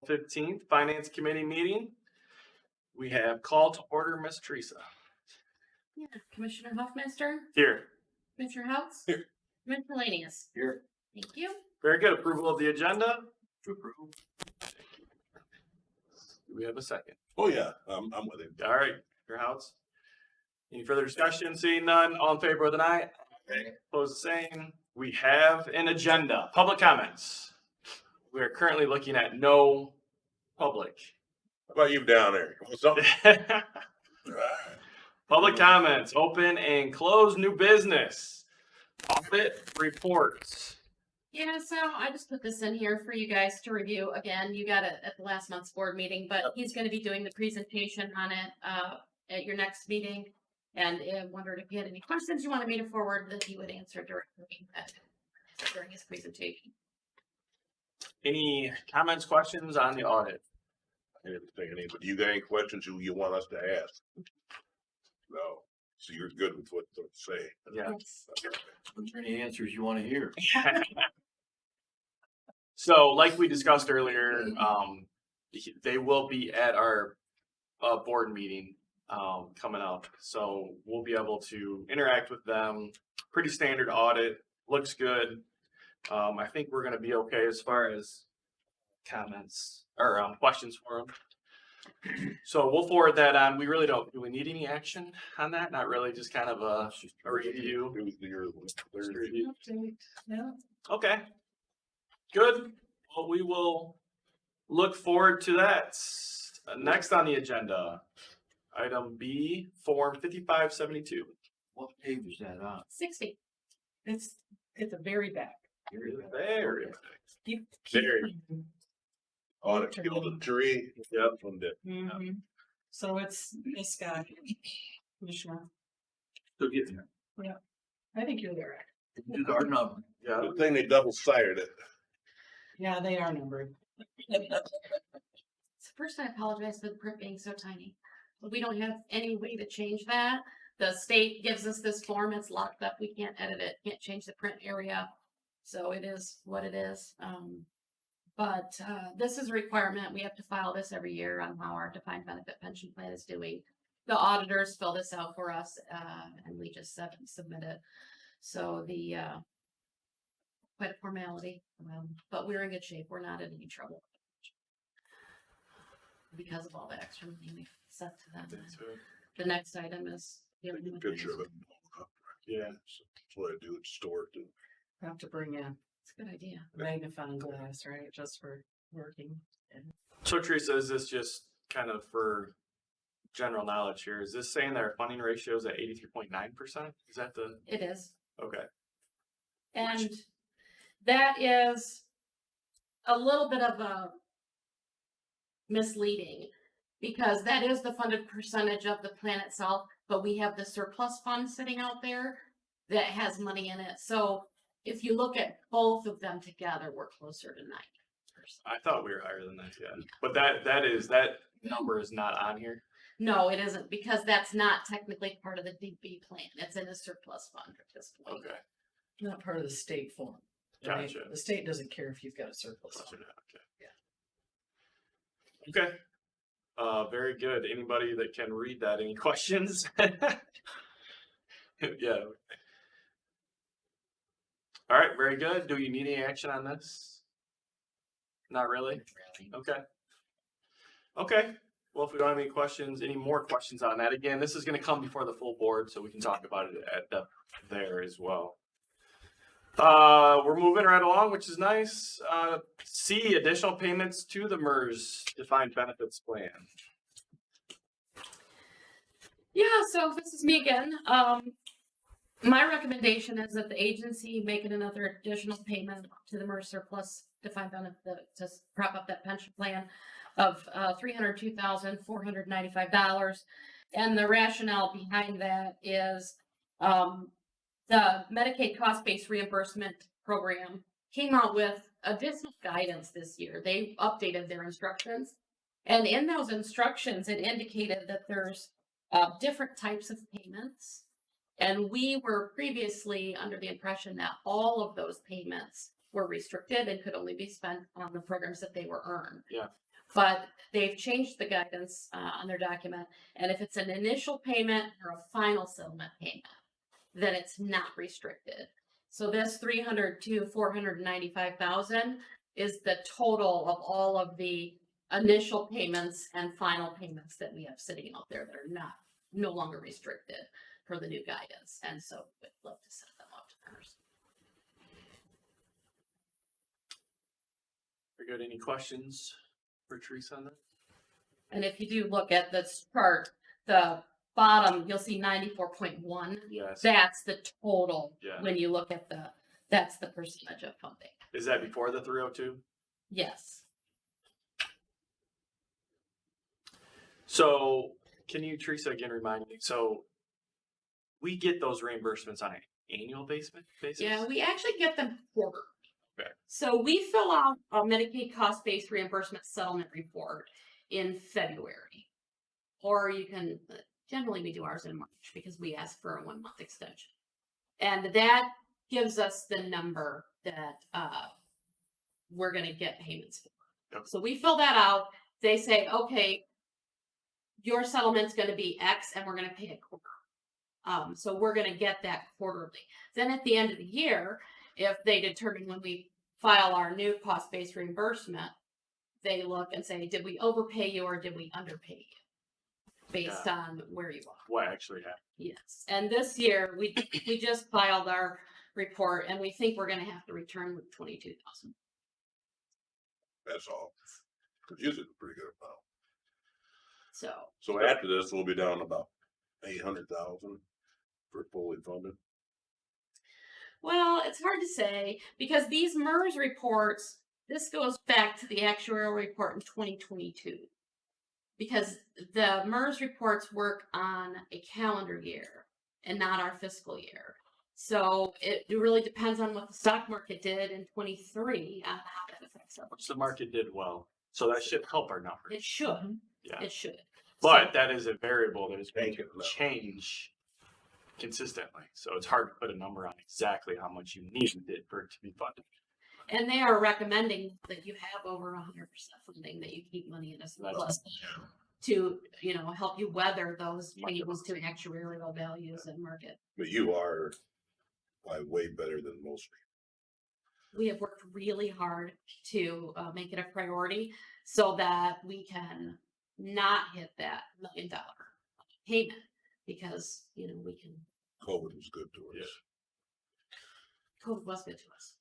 15th Finance Committee meeting. We have call to order Miss Teresa. Yeah, Commissioner Hoffmeister, Here. Commissioner House. Here. Commissioner Lanius. Here. Thank you. Very good. Approval of the agenda. To approve. Do we have a second? Oh, yeah, I'm with him. All right, your house. Any further discussion? Seeing none, all in favor of the night? Opposed, the same. We have an agenda. Public comments. We are currently looking at no public. How about you down there? What's up? Public comments, open and closed, new business. Audit reports. Yeah, so I just put this in here for you guys to review. Again, you got it at the last month's board meeting, but he's going to be doing the presentation on it at your next meeting. And I wondered if you had any questions you wanted me to forward that he would answer directly during his presentation. Any comments, questions on the audit? I didn't think any, but you got any questions you want us to ask? No. So you're good with what to say. Yeah. Any answers you want to hear? So like we discussed earlier, they will be at our board meeting coming up. So we'll be able to interact with them. Pretty standard audit, looks good. I think we're gonna be okay as far as comments or questions for them. So we'll forward that on. We really don't, do we need any action on that? Not really, just kind of a review. It was your Review. No. Okay. Good. Well, we will look forward to that. Next on the agenda, item B, Form 5572. What page is that on? 60. It's at the very back. Very. Keep Very. audit killed a tree. Yep. From the, Mhm. So it's this guy, Commissioner. So get there. I think you're there. It's our number. Yeah. good thing they double-sided it. Yeah, they are numbered. So first, I apologize for the print being so tiny. But we don't have any way to change that. The state gives us this form, it's locked up, we can't edit it, can't change the print area. So it is what it is. But this is a requirement, we have to file this every year on how our defined benefit pension plan is doing. The auditors fill this out for us, and we just submit it. So the, quite a formality, but we're in good shape, we're not in any trouble. Because of all the extra money we've sent to them. The next item is. Take a picture of it. Yeah. That's what I do, it's stored. Have to bring in It's a good idea. magnifying glass, right, just for working. So Teresa, is this just kind of for general knowledge here? Is this saying that our funding ratio is at 83.9%? Is that the, It is. okay. And that is a little bit of a misleading because that is the funded percentage of the plan itself, but we have the surplus fund sitting out there that has money in it. So if you look at both of them together, we're closer to 90%. I thought we were higher than that, yeah. But that number is not on here. No, it isn't because that's not technically part of the DB plan. It's in a surplus fund at this point. Okay. Not part of the state form. right? Gotcha. The state doesn't care if you've got a surplus. Okay. Very good. Anybody that can read that, any questions? Yeah. All right, very good. Do you need any action on this? Not really? Okay. Okay. Well, if we don't have any questions, any more questions on that, again, this is going to come before the full board, so we can talk about it at depth there as well. We're moving right along, which is nice. C, additional payments to the MERS defined benefits plan. Yeah, so this is me again. My recommendation is that the agency make it another additional payment to the MERS surplus defined benefit to prop up that pension plan of $302,495. And the rationale behind that is the Medicaid cost-based reimbursement program came out with additional guidance this year. They updated their instructions. And in those instructions, it indicated that there's different types of payments. And we were previously under the impression that all of those payments were restricted and could only be spent on the programs that they were earned. Yeah. But they've changed the guidance on their document, and if it's an initial payment or a final settlement payment, then it's not restricted. So this 300 to 495,000 is the total of all of the initial payments and final payments that we have sitting out there that are no longer restricted for the new guidance. And so we'd love to send them out to ours. Very good. Any questions for Teresa on that? And if you do look at this chart, the bottom, you'll see 94.1. Yes. That's the total Yeah. when you look at that's the percentage of funding. Is that before the 302? Yes. So can you, Teresa, again remind me? So we get those reimbursements on an annual basis? Yeah, we actually get them quarterly. Okay. So we fill out a Medicaid cost-based reimbursement settlement report in February. Or you can, generally we do ours in March because we ask for a 1-month extension. And that gives us the number that we're gonna get payments for. Yep. So we fill that out. They say, okay, your settlement's gonna be X and we're gonna pay a quarter. So we're gonna get that quarterly. Then at the end of the year, if they determine when we file our new cost-based reimbursement, they look and say, did we overpay you or did we underpay you? Based on where you are. What actually happened? Yes. And this year, we just filed our report and we think we're gonna have to return with 22,000. That's all. Cause usually it's a pretty good amount. So, So after this, we'll be down about 800,000 for fully funded. well, it's hard to say because these MERS reports, this goes back to the actuarial report in 2022. Because the MERS reports work on a calendar year and not our fiscal year. So it really depends on what the stock market did in 23 on how that affects our. Which the market did well. So that should help our numbers. It should. Yeah. It should. But that is a variable that is going Thank to you. change consistently. So it's hard to put a number on exactly how much you needed it for it to be funded. And they are recommending that you have over 100% funding, that you keep money in a surplus to, help you weather those changes to actuarial values and market. But you are like way better than most people. We have worked really hard to make it a priority so that we can not hit that $1 million payment because, we can, COVID was good to us. COVID was good to us.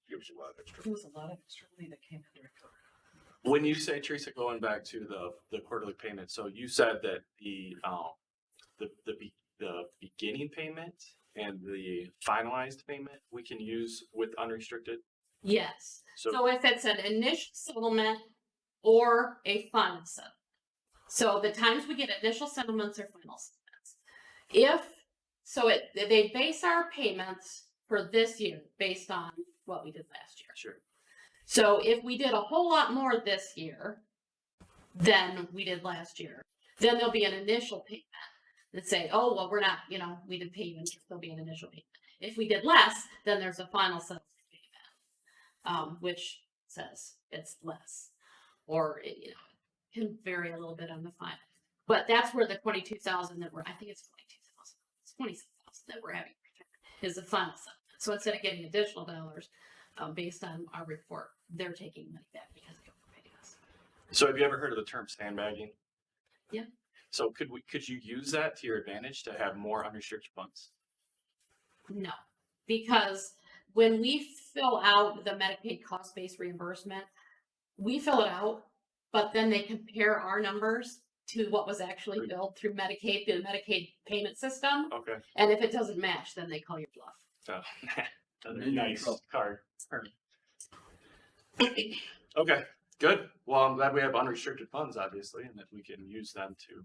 Gives you a lot of extra. There was a lot of extra money that came under COVID. When you say, Teresa, going back to the quarterly payment, so you said that the beginning payment and the finalized payment we can use with unrestricted. Yes. So, So if it's an initial settlement or a final settlement. So the times we get initial settlements or final settlements. They base our payments for this year based on what we did last year. sure. So if we did a whole lot more this year than we did last year, then there'll be an initial payment that say, oh, well, we're not, we didn't pay you interest, there'll be an initial payment. If we did less, then there's a final settlement payment, which says it's less. Or, it can vary a little bit on the final. But that's where the 22,000 that I think it's 22,000, it's 27,000 that we're having is the final settlement. So instead of getting additional dollars, based on our report, they're taking money back because they overpaid us. So have you ever heard of the term sandbagging? Yeah. So could you use that to your advantage to have more unrestricted funds? No, because when we fill out the Medicaid cost-based reimbursement, we fill it out, but then they compare our numbers to what was actually billed through Medicaid, the Medicaid payment system. Okay. And if it doesn't match, then they call your bluff. So And then you're in nice trouble. card. Okay, good. Well, I'm glad we have unrestricted funds, obviously, and that we can use them to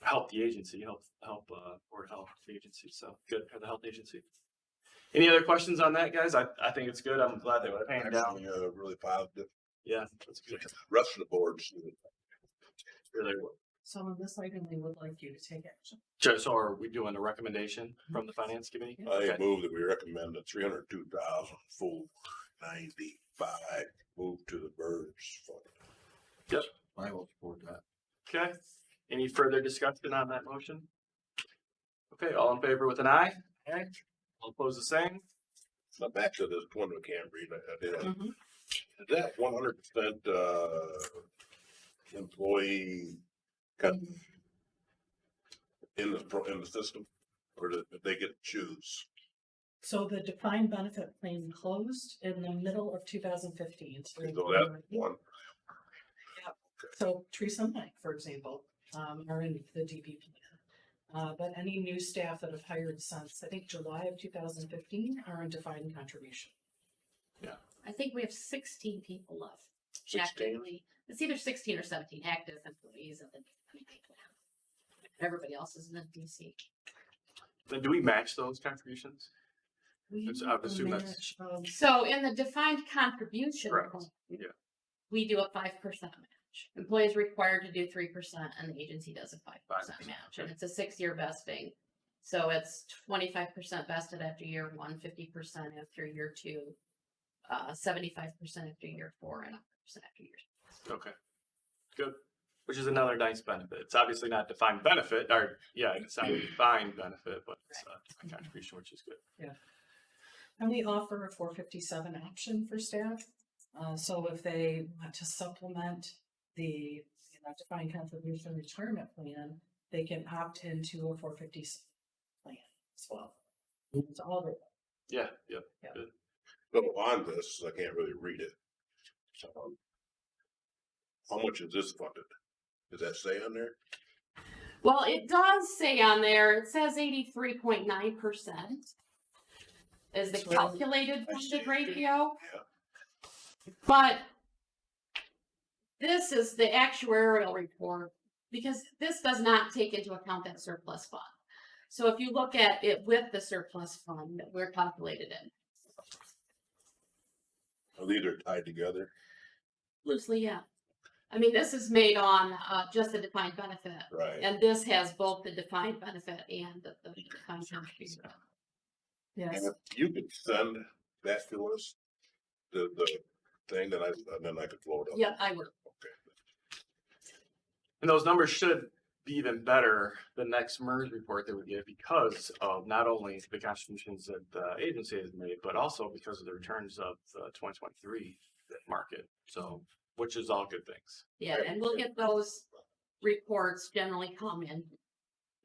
help the agency, help Board of Health agency. So good for the health agency. Any other questions on that, guys? I think it's good. I'm glad they were paying down. Actually, really positive. Yeah, that's good. Rest of the boards. Really, So on this item, we would like you to take action. So are we doing a recommendation from the finance committee? I Okay. move that we recommend the 302,495 move to the birds fund. I will support that. Okay, any further discussion on that motion? Okay, all in favor with an eye? Aye. All opposed the same? Now back to this one we can't read. I did. Mhm. Is that 100% employee cut in the system, or did they get to choose? So the defined benefit plan closed in the middle of 2015. So that's one. So Teresa and Mike, for example, are in the DB plan. But any new staff that have hired since, I think July of 2015 are in defined contribution. I think we have 16 people left 16? actively. It's either 16 or 17 active employees of the DB plan. Everybody else is in the DC. Then do we match those contributions? We It's- I would assume that's- match, So in the defined contribution. Correct. plan, Yeah. We do a 5% match. Employees required to do 3% and the agency does a 5% 5%, match. And it's a 6-year vesting. So it's 25% vested after year 1, 50% after year 2, 75% after year 4, and 100% after year 6. Okay, good. Which is another nice benefit. It's obviously not defined benefit, or, yeah, it's not a defined benefit, but it's a contribution, which is good. And we offer a 457 option for staff. So if they want to supplement the defined contribution retirement plan, they can opt into a 457 plan as well. It's all there. Yeah, yep. So on this, I can't really read it. So, how much is this funded? Does that say on there? Well, it does say on there, it says 83.9% is the That's what calculated I see funded it. ratio. Yeah. But this is the actuarial report, because this does not take into account that surplus fund. So if you look at it with the surplus fund that we're calculated in, Well, these are tied together, loosely, yeah. I mean, this is made on just the defined benefit, right? and this has both the defined benefit and the defined contribution. Yes. And if you could send that to us, the thing that and then I could float up. Yeah, I would. Okay. And those numbers should be even better the next MERS report that we get because of not only the contributions that the agency has made, but also because of the returns of the 2023 market. So, which is all good things. Yeah, and we'll get those reports generally come in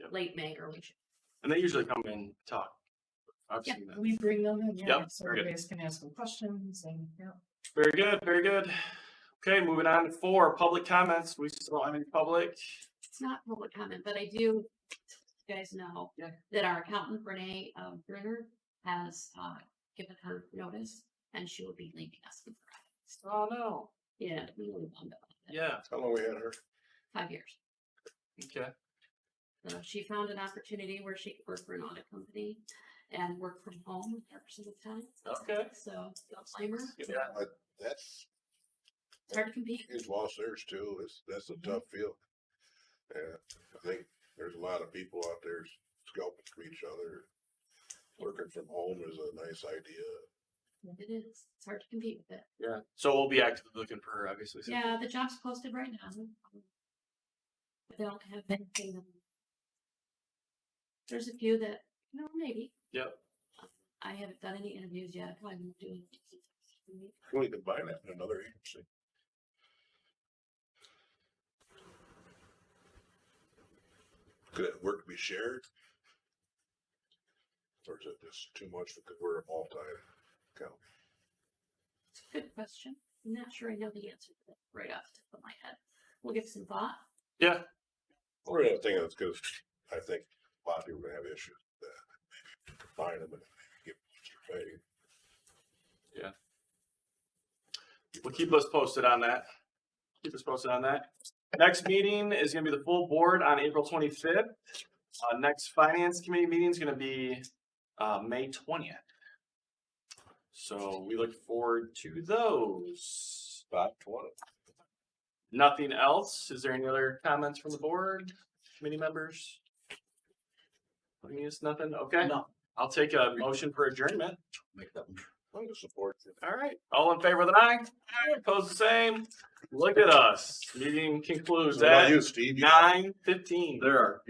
Yep. late May, early June. And they usually come in talk. I've Yeah, seen that. We bring them in, yeah, Yep, so very good. you guys can ask them questions and, yeah. Very good, very good. Okay, moving on to 4, public comments. We still don't have any public. It's not public comment, but I do, you guys know Yeah. that our accountant Renee Brenner has given her notice and she will be leaving us. in Friday. Oh, no. Yeah, we really bummed out. about it. Yeah, How long we had her? 5 years. okay. She found an opportunity where she could work for an audit company and work from home every single time. Okay. So don't blame her. Yeah. That's, It's hard to compete. she's lost theirs too. That's a tough field. Yeah, I think there's a lot of people out there scalping for each other. Working from home is a nice idea. It is. It's hard to compete with it. Yeah. So we'll be actively looking for her, obviously. so- Yeah, the job's posted right now. But they don't have anything. There's a few that, maybe. Yep. I haven't done any interviews yet. I'm doing. We could buy that in another agency. Could that work be shared? Or is it just too much because we're a multi-account? It's a good question. I'm not sure I know the answer to that right off the top of my head. We'll give some thought. Yeah. Or the thing is, because I think a lot of people are gonna have issues with that. Combine them and get extra pay. We'll keep us posted on that. Keep us posted on that. Next meeting is gonna be the full board on April 25th. Next finance committee meeting is gonna be May 20th. So we look forward to those. 5:20. nothing else. Is there any other comments from the board, committee members? Nothing? Okay, No. I'll take a motion for adjournment. Make that. I'm gonna support you. All right, all in favor of the aye? Aye, opposed the same. Look at us. Meeting concludes What about at you, Steve? 9:15. There are